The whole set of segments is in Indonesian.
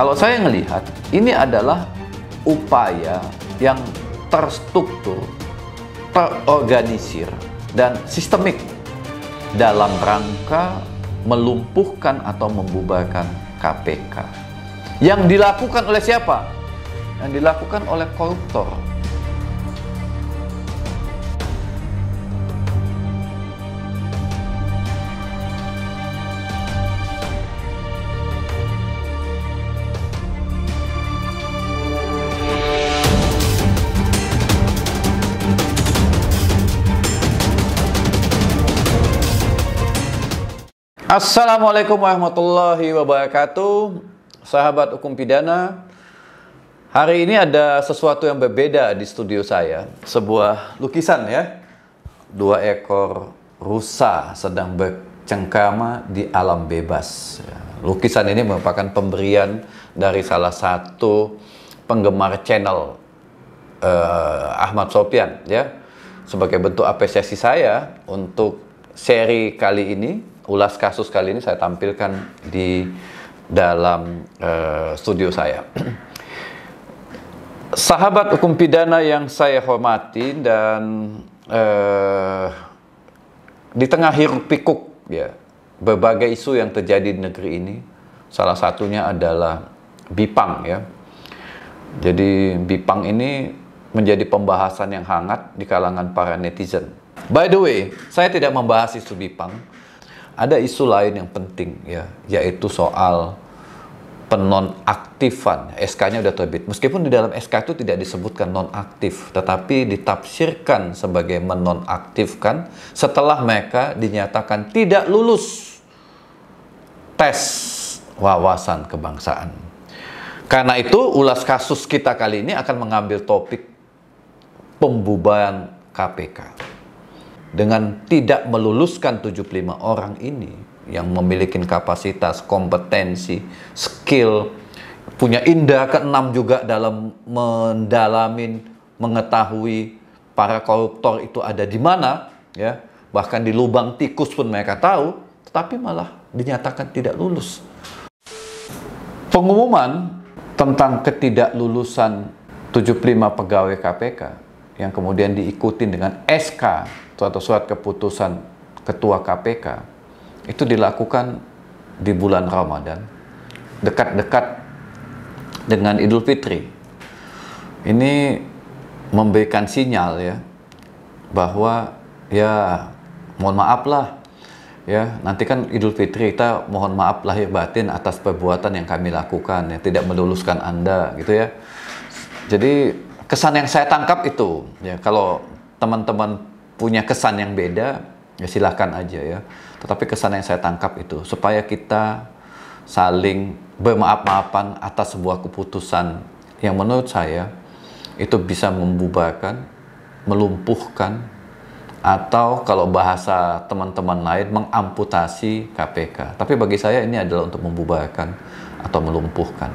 Kalau saya melihat, ini adalah upaya yang terstruktur, terorganisir, dan sistemik dalam rangka melumpuhkan atau membubarkan KPK. Yang dilakukan oleh siapa? Yang dilakukan oleh koruptor. Assalamualaikum warahmatullahi wabarakatuh, sahabat hukum pidana. Hari ini ada sesuatu yang berbeda di studio saya. Sebuah lukisan ya. 2 ekor rusa sedang bercengkrama di alam bebas. Lukisan ini merupakan pemberian dari salah satu penggemar channel Ahmad Sofyan ya. Sebagai bentuk apresiasi saya untuk seri kali ini, ulas kasus kali ini saya tampilkan di dalam studio saya. Sahabat hukum pidana yang saya hormati dan di tengah hiruk pikuk ya berbagai isu yang terjadi di negeri ini, salah satunya adalah Bipang ya. Jadi Bipang ini menjadi pembahasan yang hangat di kalangan para netizen. By the way, saya tidak membahas isu Bipang. Ada isu lain yang penting ya, yaitu soal penonaktifan. SK-nya sudah terbit. Meskipun di dalam SK itu tidak disebutkan nonaktif, tetapi ditafsirkan sebagai menonaktifkan setelah mereka dinyatakan tidak lulus tes wawasan kebangsaan. Karena itu, ulas kasus kita kali ini akan mengambil topik pembubaran KPK. Dengan tidak meluluskan 75 orang ini yang memiliki kapasitas, kompetensi, skill, punya indera keenam juga dalam mendalamin, mengetahui para koruptor itu ada di mana, ya, bahkan di lubang tikus pun mereka tahu, tetapi malah dinyatakan tidak lulus. Pengumuman tentang ketidaklulusan 75 pegawai KPK yang kemudian diikuti dengan SK atau surat keputusan Ketua KPK itu dilakukan di bulan Ramadan, dekat-dekat dengan Idul Fitri. Ini memberikan sinyal ya bahwa ya mohon maaf lah ya, nanti kan Idul Fitri, kita mohon maaf lahir batin atas perbuatan yang kami lakukan ya, tidak meluluskan Anda gitu ya. Jadi kesan yang saya tangkap itu ya, kalau teman-teman punya kesan yang beda, ya silahkan aja ya. Tetapi kesan yang saya tangkap itu, supaya kita saling bermaaf-maafan atas sebuah keputusan yang menurut saya itu bisa membubarkan, melumpuhkan, atau kalau bahasa teman-teman lain, mengamputasi KPK. Tapi bagi saya ini adalah untuk membubarkan atau melumpuhkan.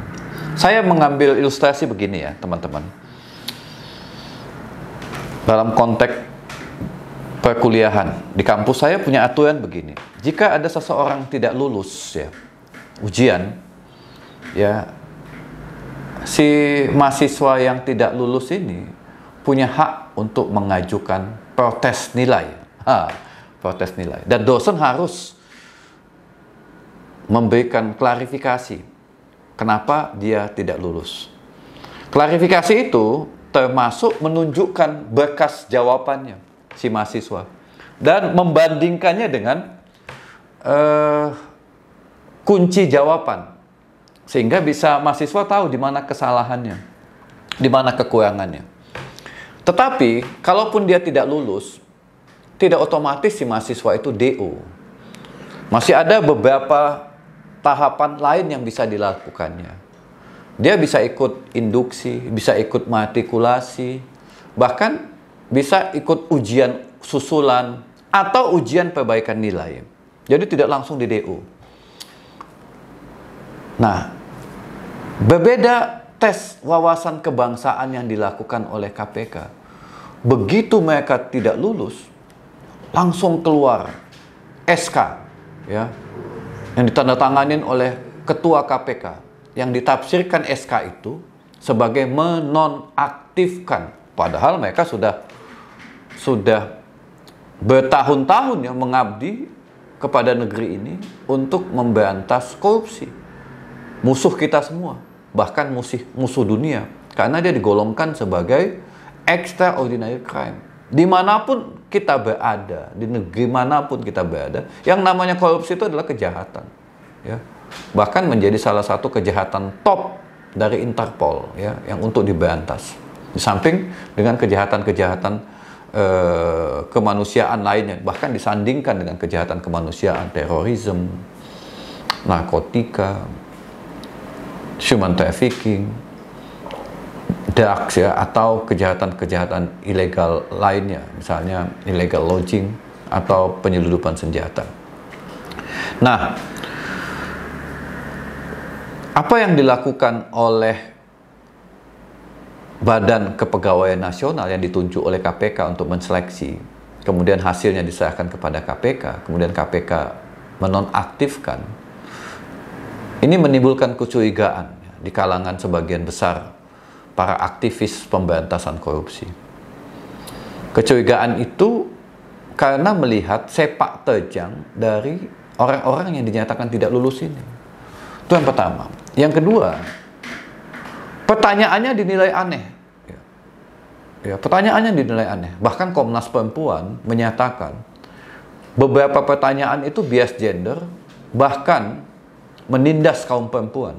Saya mengambil ilustrasi begini ya, teman-teman. Dalam konteks perkuliahan, di kampus saya punya aturan begini. Jika ada seseorang tidak lulus ya ujian, ya si mahasiswa yang tidak lulus ini punya hak untuk mengajukan protes nilai. Protes nilai. Dan dosen harus memberikan klarifikasi kenapa dia tidak lulus. Klarifikasi itu termasuk menunjukkan berkas jawabannya si mahasiswa dan membandingkannya dengan kunci jawaban, sehingga bisa mahasiswa tahu di mana kesalahannya, di mana kekurangannya. Tetapi kalaupun dia tidak lulus, tidak otomatis si mahasiswa itu DO. Masih ada beberapa tahapan lain yang bisa dilakukannya. Dia bisa ikut induksi, bisa ikut matrikulasi, bahkan bisa ikut ujian susulan atau ujian perbaikan nilai. Jadi tidak langsung di DO. Nah, berbeda tes wawasan kebangsaan yang dilakukan oleh KPK. Begitu mereka tidak lulus, langsung keluar SK ya, yang ditandatanganin oleh Ketua KPK yang ditafsirkan SK itu sebagai menonaktifkan. Padahal mereka sudah bertahun-tahun ya mengabdi kepada negeri ini untuk memberantas korupsi. Musuh kita semua, bahkan musuh dunia. Karena dia digolongkan sebagai extraordinary crime. Dimanapun kita berada, di negeri manapun kita berada, yang namanya korupsi itu adalah kejahatan. Ya. Bahkan menjadi salah satu kejahatan top dari Interpol ya, yang untuk diberantas. Di samping dengan kejahatan-kejahatan kemanusiaan lainnya, bahkan disandingkan dengan kejahatan kemanusiaan, terorisme, narkotika, human trafficking, drugs ya, atau kejahatan-kejahatan ilegal lainnya, misalnya illegal lodging atau penyelundupan senjata. Nah, apa yang dilakukan oleh Badan Kepegawaian Nasional yang ditunjuk oleh KPK untuk menseleksi, kemudian hasilnya diserahkan kepada KPK, kemudian KPK menonaktifkan, ini menimbulkan kecurigaan di kalangan sebagian besar para aktivis pemberantasan korupsi. Kecurigaan itu karena melihat sepak terjang dari orang-orang yang dinyatakan tidak lulus ini. Itu yang pertama. Yang kedua, pertanyaannya dinilai aneh. Ya, pertanyaannya dinilai aneh. Bahkan Komnas Perempuan menyatakan beberapa pertanyaan itu bias gender, bahkan menindas kaum perempuan.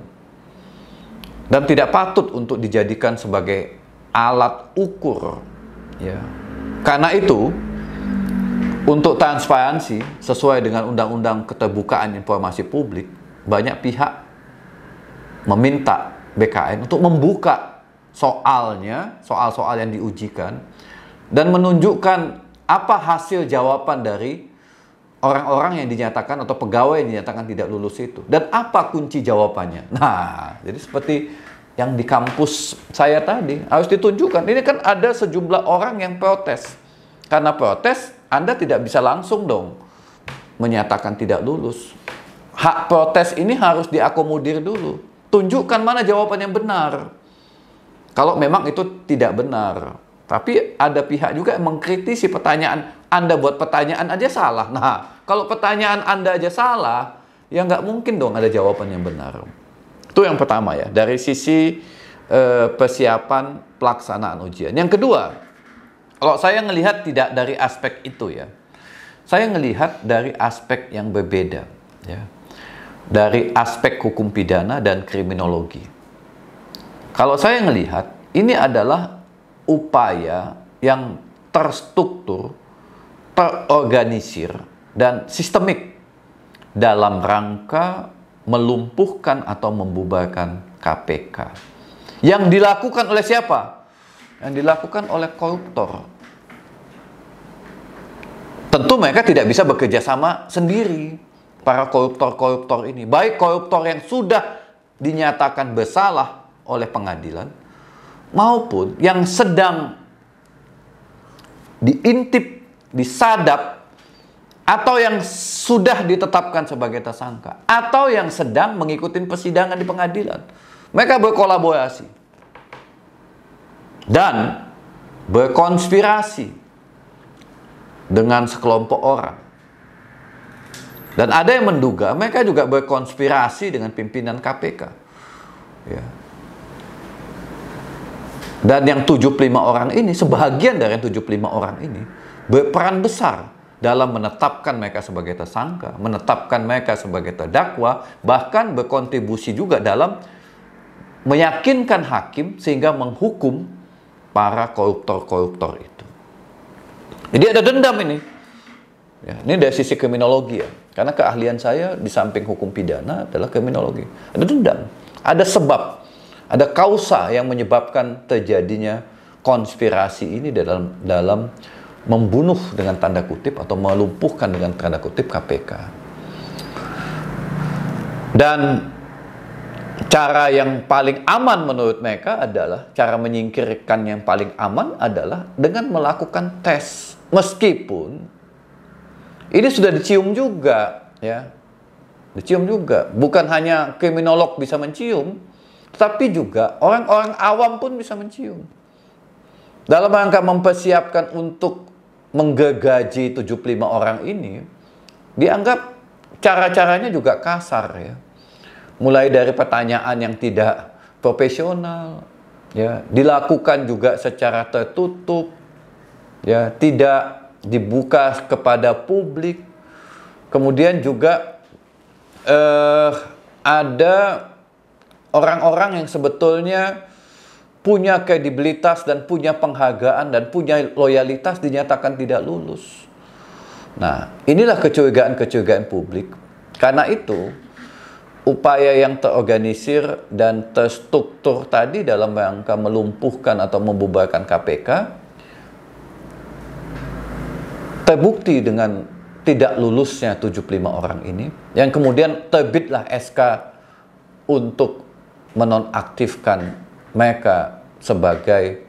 Dan tidak patut untuk dijadikan sebagai alat ukur. Ya. Karena itu, untuk transparansi sesuai dengan Undang-Undang Keterbukaan Informasi Publik, banyak pihak meminta BKN untuk membuka soal-soal yang diujikan dan menunjukkan apa hasil jawaban dari orang-orang yang dinyatakan atau pegawai yang dinyatakan tidak lulus itu, dan apa kunci jawabannya. Nah, jadi seperti yang di kampus saya tadi harus ditunjukkan. Ini kan ada sejumlah orang yang protes. Karena protes, Anda tidak bisa langsung dong menyatakan tidak lulus. Hak protes ini harus diakomodir dulu. Tunjukkan mana jawaban yang benar. Kalau memang itu tidak benar. Tapi ada pihak juga yang mengkritisi pertanyaan. Anda buat pertanyaan aja salah. Nah, kalau pertanyaan Anda aja salah, ya nggak mungkin dong ada jawaban yang benar. Itu yang pertama ya, dari sisi persiapan pelaksanaan ujian. Yang kedua, kalau saya ngelihat tidak dari aspek itu ya, saya ngelihat dari aspek yang berbeda ya, dari aspek hukum pidana dan kriminologi. Kalau saya ngelihat, ini adalah upaya yang terstruktur, terorganisir, dan sistemik dalam rangka melumpuhkan atau membubarkan KPK. Yang dilakukan oleh siapa? Yang dilakukan oleh koruptor. Tentu mereka tidak bisa bekerja sama sendiri, para koruptor-koruptor ini. Baik koruptor yang sudah dinyatakan bersalah oleh pengadilan, maupun yang sedang diintip, disadap, atau yang sudah ditetapkan sebagai tersangka, atau yang sedang mengikuti persidangan di pengadilan. Mereka berkolaborasi dan berkonspirasi dengan sekelompok orang. Dan ada yang menduga mereka juga berkonspirasi dengan pimpinan KPK. Ya. Dan yang 75 orang ini, sebahagian dari 75 orang ini berperan besar dalam menetapkan mereka sebagai tersangka, menetapkan mereka sebagai terdakwa, bahkan berkontribusi juga dalam meyakinkan hakim sehingga menghukum para koruptor-koruptor itu. Jadi ada dendam ini. Ya, ini dari sisi kriminologi ya. Karena keahlian saya di samping hukum pidana adalah kriminologi. Ada dendam, ada sebab, ada kausa yang menyebabkan terjadinya konspirasi ini dalam membunuh dengan tanda kutip atau melumpuhkan dengan tanda kutip KPK. Dan cara yang paling aman menurut mereka adalah, cara menyingkirkan yang paling aman adalah dengan melakukan tes. Meskipun ini sudah dicium juga ya. Dicium juga. Bukan hanya kriminolog bisa mencium, Tapi juga orang-orang awam pun bisa mencium. Dalam rangka mempersiapkan untuk menggergaji 75 orang ini, dianggap cara-caranya juga kasar ya. Mulai dari pertanyaan yang tidak profesional, ya, dilakukan juga secara tertutup, ya, tidak dibuka kepada publik. Kemudian juga ada orang-orang yang sebetulnya punya kredibilitas dan punya penghargaan dan punya loyalitas dinyatakan tidak lulus. Nah, inilah kecurigaan-kecurigaan publik. Karena itu, upaya yang terorganisir dan terstruktur tadi dalam rangka melumpuhkan atau membubarkan KPK terbukti dengan tidak lulusnya 75 orang ini, yang kemudian terbitlah SK untuk menonaktifkan mereka sebagai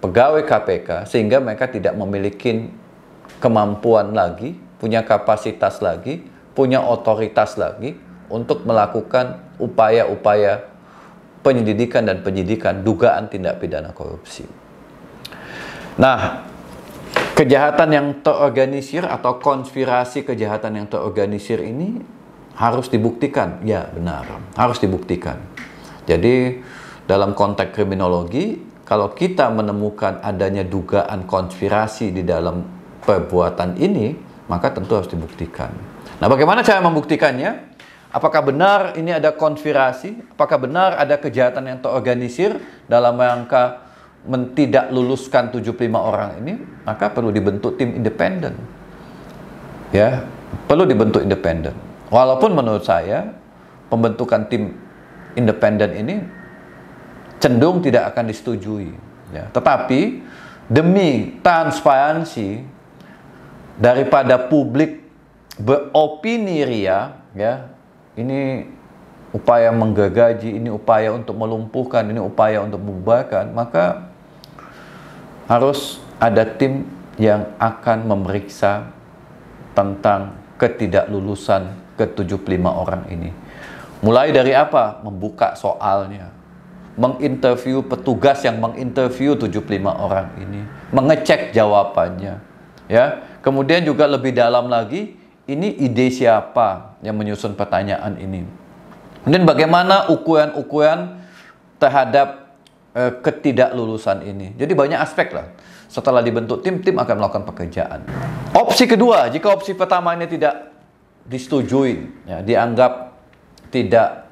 pegawai KPK, sehingga mereka tidak memiliki kemampuan lagi, punya kapasitas lagi, punya otoritas lagi untuk melakukan upaya-upaya penyelidikan dan penyidikan dugaan tindak pidana korupsi. Nah, kejahatan yang terorganisir atau konspirasi kejahatan yang terorganisir ini harus dibuktikan. Ya, benar. Harus dibuktikan. Jadi, dalam konteks kriminologi, kalau kita menemukan adanya dugaan konspirasi di dalam perbuatan ini, maka tentu harus dibuktikan. Nah, bagaimana cara membuktikannya? Apakah benar ini ada konspirasi? Apakah benar ada kejahatan yang terorganisir dalam rangka tidak luluskan 75 orang ini? Maka perlu dibentuk tim independen. Ya, perlu dibentuk independen. Walaupun menurut saya pembentukan tim independen ini cenderung tidak akan disetujui. Ya, tetapi demi transparansi daripada publik beropini ria, ya, ini upaya menggergaji, ini upaya untuk melumpuhkan, ini upaya untuk membubarkan, maka harus ada tim yang akan memeriksa tentang ketidaklulusan ke-75 orang ini. Mulai dari apa? Membuka soalnya, menginterview petugas yang menginterview 75 orang ini, mengecek jawabannya, ya. Kemudian juga lebih dalam lagi, ini ide siapa yang menyusun pertanyaan ini. Kemudian bagaimana ukuran-ukuran terhadap ketidaklulusan ini. Jadi banyak aspek lah. Setelah dibentuk tim akan melakukan pekerjaan. Opsi kedua, jika opsi pertama ini tidak disetujui, ya, dianggap tidak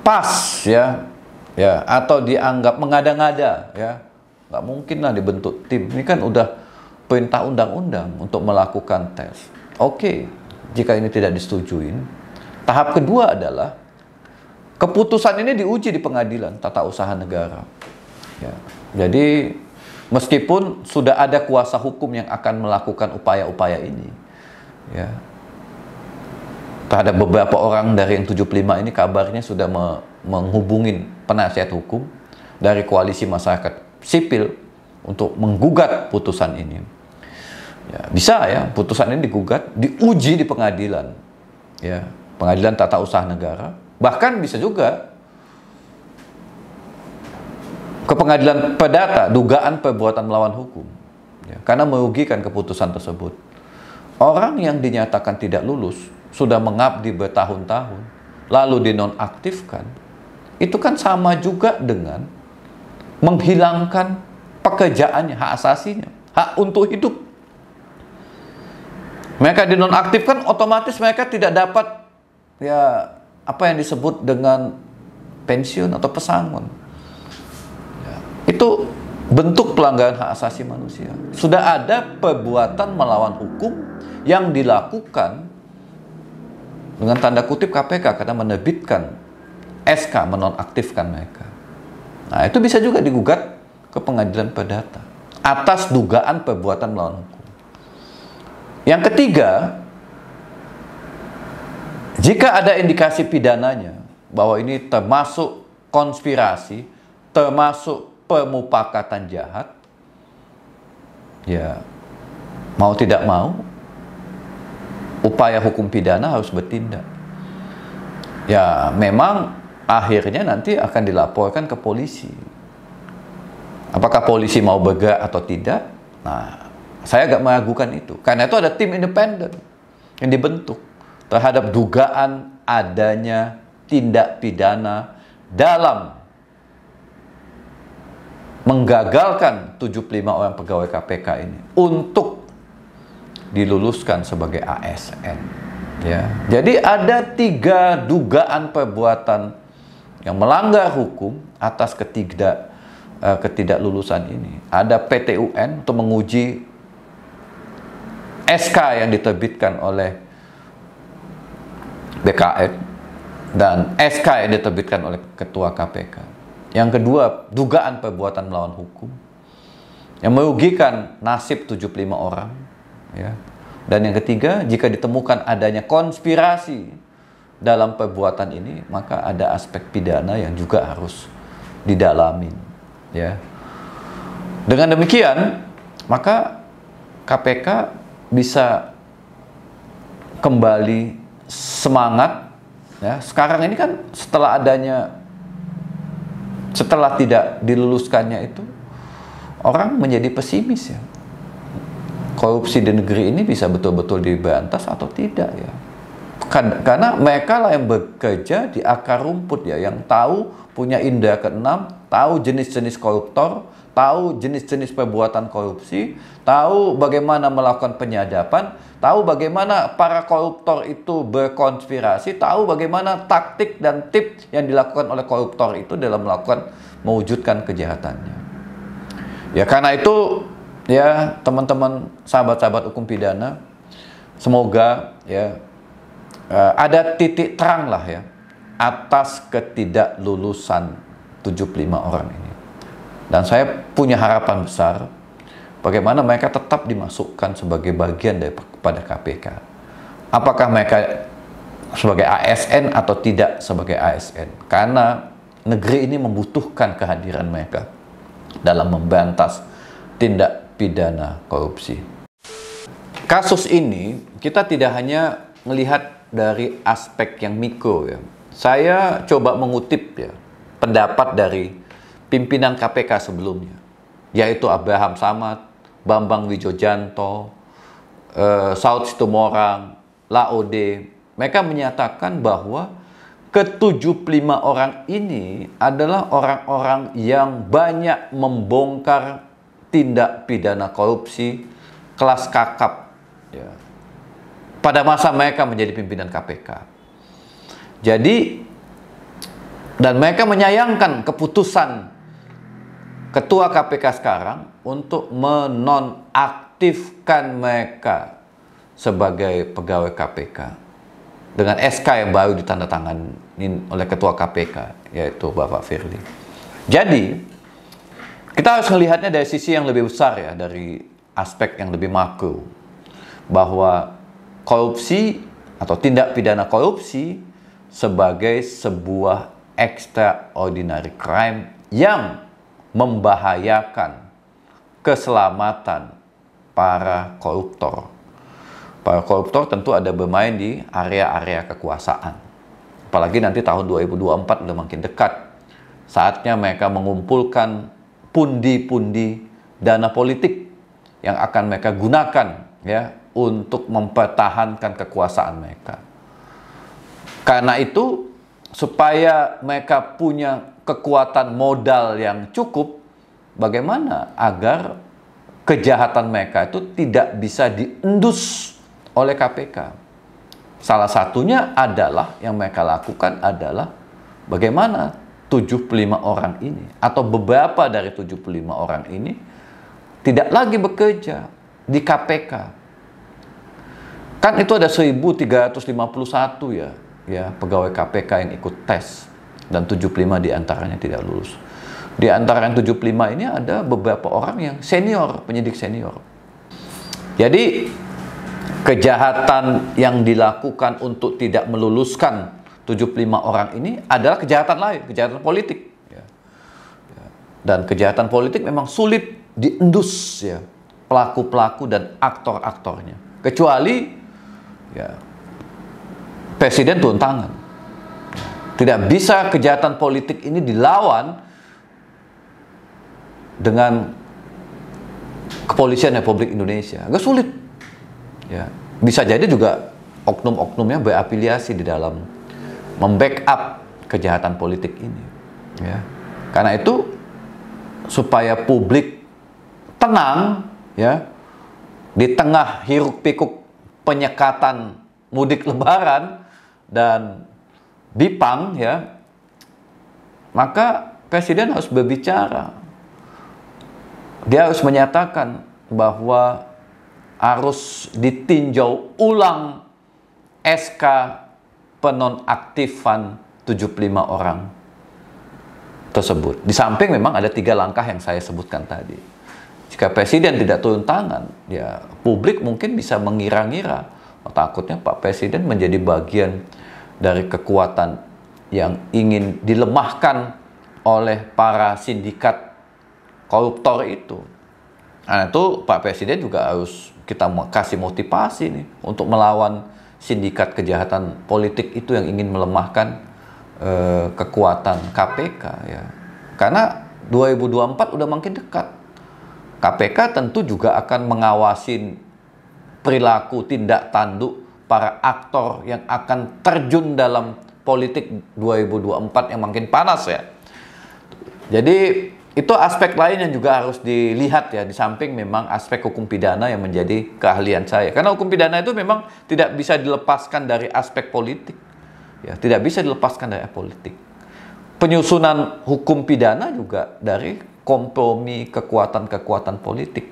pas, ya, atau dianggap mengada-ngada, ya, nggak mungkin lah dibentuk tim. Ini kan udah perintah undang-undang untuk melakukan tes. Oke, jika ini tidak disetujui, tahap kedua adalah keputusan ini diuji di pengadilan tata usaha negara. Ya. Jadi, meskipun sudah ada kuasa hukum yang akan melakukan upaya-upaya ini, ya, terhadap beberapa orang dari yang 75 ini kabarnya sudah menghubungin penasihat hukum dari koalisi masyarakat sipil untuk menggugat putusan ini. Ya, bisa ya, putusan ini digugat, diuji di pengadilan, ya, pengadilan tata usaha negara. Bahkan bisa juga ke pengadilan perdata, dugaan perbuatan melawan hukum, ya, karena merugikan keputusan tersebut. Orang yang dinyatakan tidak lulus, sudah mengabdi bertahun-tahun, lalu dinonaktifkan, itu kan sama juga dengan menghilangkan pekerjaannya, hak asasinya, hak untuk hidup. Mereka dinonaktifkan, otomatis mereka tidak dapat, ya, apa yang disebut dengan pensiun atau pesangon. Ya, itu bentuk pelanggaran hak asasi manusia. Sudah ada perbuatan melawan hukum yang dilakukan dengan tanda kutip KPK karena menerbitkan SK menonaktifkan mereka. Nah, itu bisa juga digugat ke pengadilan perdata atas dugaan perbuatan melawan hukum. Yang ketiga, jika ada indikasi pidananya bahwa ini termasuk konspirasi, termasuk pemufakatan jahat, ya, mau tidak mau, upaya hukum pidana harus bertindak. Ya, memang akhirnya nanti akan dilaporkan ke polisi. Apakah polisi mau bergerak atau tidak? Nah, saya agak meragukan itu. Karena itu ada tim independen yang dibentuk terhadap dugaan adanya tindak pidana dalam menggagalkan 75 orang pegawai KPK ini untuk diluluskan sebagai ASN. Ya. Jadi ada 3 dugaan perbuatan yang melanggar hukum atas ketidaklulusan ini. Ada PT UN untuk menguji SK yang diterbitkan oleh BKN dan SK yang diterbitkan oleh Ketua KPK. Yang kedua, dugaan perbuatan melawan hukum yang merugikan nasib 75 orang. Ya. Dan yang ketiga, jika ditemukan adanya konspirasi dalam perbuatan ini, maka ada aspek pidana yang juga harus didalami. Ya. Dengan demikian, maka KPK bisa kembali semangat. Ya. Sekarang ini kan setelah tidak diluluskannya itu, orang menjadi pesimis ya. Korupsi di negeri ini bisa betul-betul diberantas atau tidak ya. Karena mereka lah yang bekerja di akar rumput ya, yang tahu, punya indera keenam, tahu jenis-jenis koruptor, tahu jenis-jenis perbuatan korupsi, tahu bagaimana melakukan penyadapan, tahu bagaimana para koruptor itu berkonspirasi, tahu bagaimana taktik dan tips yang dilakukan oleh koruptor itu dalam mewujudkan kejahatannya. Ya karena itu ya teman-teman sahabat-sahabat hukum pidana, semoga ya ada titik terang lah ya atas ketidaklulusan 75 orang ini. Dan saya punya harapan besar bagaimana mereka tetap dimasukkan sebagai bagian daripada KPK. Apakah mereka sebagai ASN atau tidak sebagai ASN? Karena negeri ini membutuhkan kehadiran mereka dalam memberantas tindak pidana korupsi. Kasus ini kita tidak hanya melihat dari aspek yang mikro ya. Saya coba mengutip ya pendapat dari pimpinan KPK sebelumnya, yaitu Abraham Samad, Bambang Wijojanto, Saud Situmorang, Laode. Mereka menyatakan bahwa ke-75 orang ini adalah orang-orang yang banyak membongkar tindak pidana korupsi kelas kakap ya, pada masa mereka menjadi pimpinan KPK. Jadi, dan mereka menyayangkan keputusan Ketua KPK sekarang untuk menonaktifkan mereka sebagai pegawai KPK dengan SK yang baru ditandatangani oleh Ketua KPK, yaitu Bapak Firly. Jadi, kita harus melihatnya dari sisi yang lebih besar ya, dari aspek yang lebih makro, bahwa korupsi atau tindak pidana korupsi sebagai sebuah extraordinary crime yang membahayakan keselamatan para koruptor. Para koruptor tentu ada bermain di area-area kekuasaan. Apalagi nanti tahun 2024 udah makin dekat. Saatnya mereka mengumpulkan pundi-pundi dana politik yang akan mereka gunakan ya untuk mempertahankan kekuasaan mereka. Karena itu, supaya mereka punya kekuatan modal yang cukup, bagaimana agar kejahatan mereka itu tidak bisa diendus oleh KPK. Salah satunya adalah, yang mereka lakukan adalah bagaimana 75 orang ini atau beberapa dari 75 orang ini tidak lagi bekerja di KPK. Kan itu ada 1.351 ya pegawai KPK yang ikut tes, dan 75 diantaranya tidak lulus. Di antara yang 75 ini ada beberapa orang yang senior, penyidik senior. Jadi kejahatan yang dilakukan untuk tidak meluluskan 75 orang ini adalah kejahatan lain, kejahatan politik. Dan kejahatan politik memang sulit diendus ya pelaku-pelaku dan aktor-aktornya. Kecuali ya Presiden turun tangan. Tidak bisa kejahatan politik ini dilawan dengan kepolisian Republik Indonesia. Agak sulit. Ya, bisa jadi juga oknum-oknumnya berafiliasi di dalam membackup kejahatan politik ini. Ya. Karena itu supaya publik tenang, ya, di tengah hiruk-pikuk penyekatan mudik Lebaran dan Bipang, ya, maka Presiden harus berbicara. Dia harus menyatakan bahwa harus ditinjau ulang SK penonaktifan 75 orang tersebut. Di samping memang ada 3 langkah yang saya sebutkan tadi. Jika Presiden tidak turun tangan, ya publik mungkin bisa mengira-ngira, takutnya Pak Presiden menjadi bagian dari kekuatan yang ingin dilemahkan oleh para sindikat koruptor itu. Nah, itu Pak Presiden juga harus kita kasih motivasi nih untuk melawan sindikat kejahatan politik itu yang ingin melemahkan kekuatan KPK, ya. Karena 2024 udah makin dekat. KPK tentu juga akan mengawasi perilaku tindak tanduk para aktor yang akan terjun dalam politik 2024 yang makin panas, ya. Jadi itu aspek lain yang juga harus dilihat, ya, di samping memang aspek hukum pidana yang menjadi keahlian saya. Karena hukum pidana itu memang tidak bisa dilepaskan dari aspek politik. Ya, tidak bisa dilepaskan dari politik. Penyusunan hukum pidana juga dari kompromi kekuatan-kekuatan politik.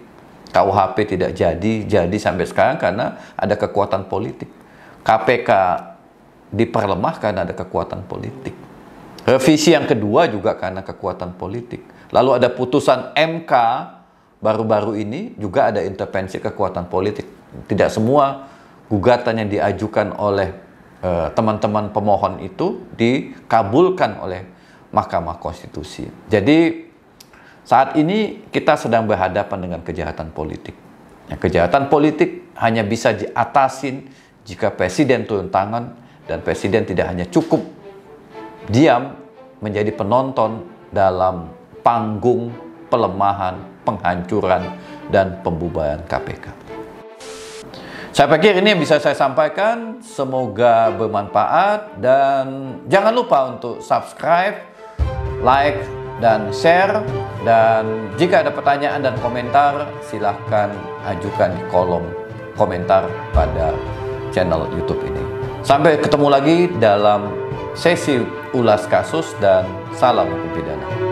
KUHP tidak jadi sampai sekarang karena ada kekuatan politik. KPK diperlemah karena ada kekuatan politik. Revisi yang kedua juga karena kekuatan politik. Lalu ada putusan MK baru-baru ini juga ada intervensi kekuatan politik. Tidak semua gugatan yang diajukan oleh teman-teman pemohon itu dikabulkan oleh Mahkamah Konstitusi. Jadi saat ini kita sedang berhadapan dengan kejahatan politik. Ya, kejahatan politik hanya bisa diatasin jika Presiden turun tangan, dan Presiden tidak hanya cukup diam menjadi penonton dalam panggung pelemahan, penghancuran, dan pembubaran KPK. Saya pikir ini yang bisa saya sampaikan. Semoga bermanfaat, dan jangan lupa untuk subscribe, like, dan share. Dan jika ada pertanyaan dan komentar, silahkan ajukan di kolom komentar pada channel YouTube ini. Sampai ketemu lagi dalam sesi ulas kasus, dan salam hukum pidana.